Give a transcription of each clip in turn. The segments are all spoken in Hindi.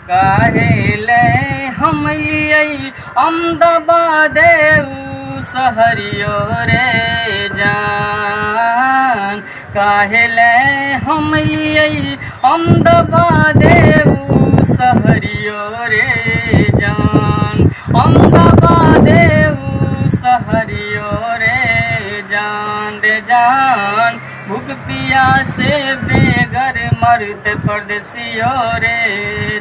काहेले हम लिये अहमदाबाद सहरियो रे जान, काहेले हम लिये अहमदाबाद सहरियो रे जान, अहमदाबाद सहरियो रे जान रे जान। भूख पियासे बेघर मरते परदेसियो रे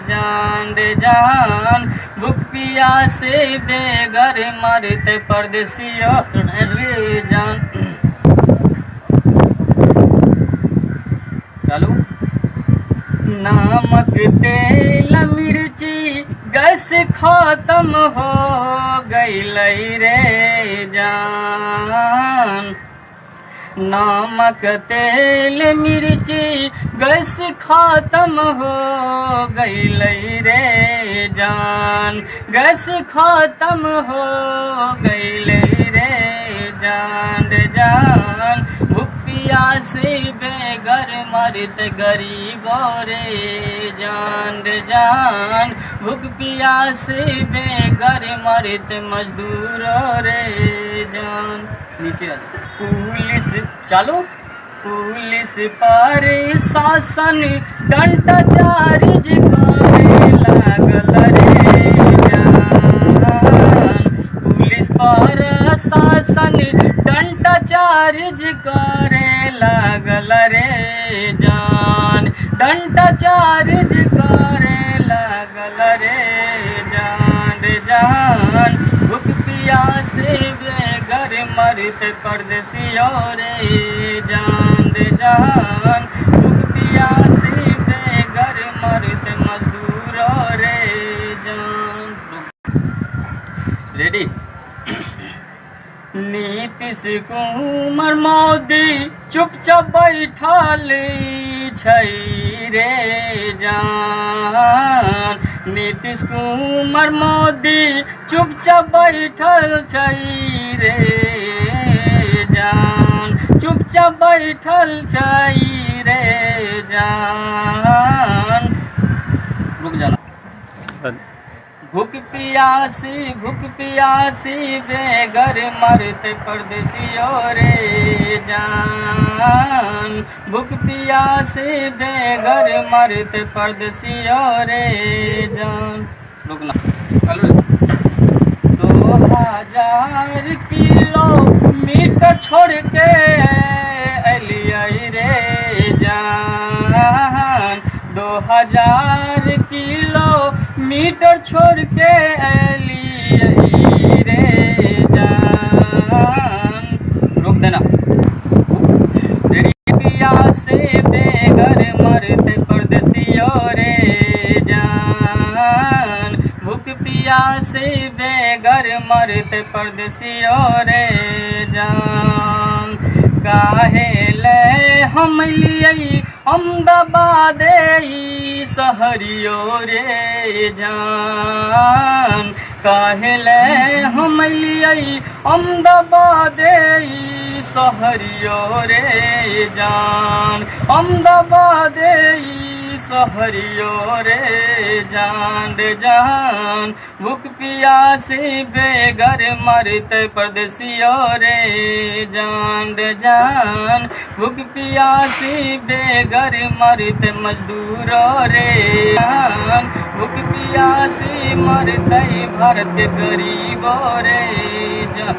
जान रे जान, भूख पियासे बेघर मरते परदेसियो रे जान। चलो। नमक तेल मिर्ची गैस खत्म हो गईल रे जान, नमक तेल मिर्ची गैस खत्म हो गईल रे जान, गैस खत्म हो गईल रे जान रे जान। भूख पियासे बेघर मरते गरीबो रे जान रे जान, भूख पियासे बेघर मरते मजदूरो रे जान। नीचे आ जाओ। पुलिस चलो। पुलिस पर शासन डंडा चार्ज करे लागल रे जान, पुलिस पर शासन डंडा चार्ज करे लागल रे जान, डंडा चार्ज करे लागल रे जान रे जान। भूख पियासे बेघर मरते परदेसियो रे जान रे जान, भूख पियासे बेघर मरते मजदूरो रे जान। रेडी। नीतीश कुमार मोदी चुपचाप बैठल छै रे जान, नीतीश कुमार मोदी चुपचाप बैठल छै रे जान, चुपचाप बैठल छै रे जान। रुक जाना। भूख पियासी बेघर मरते परदेसियो रे जान, भूख पियासी बेघर मरते परदेसियो रे जान। रुकना। 2000 किलोमीटर छोड़ के अलियै रे जान, 2000 किलोमीटर छोड़ के अलियै रे जान। रोक देना। पियासे बेघर मरते परदेसियो रे जान, भूख पियासे बेघर मरते परदेसियो रे जान। काहेले हम लिये अहमदाबाद सहरियो रे जान, काहेले हम लिये अहमदाबाद सहरियो रे जान, अहमदाबाद सहरियो रे जान रे जान। भूख पियासे बेघर मरते परदेसियो रे जान रे जान, भूख पियासे बेघर मरते मजदूरो रे जान, भूख पियासे मरते भारत गरीबो रे जान।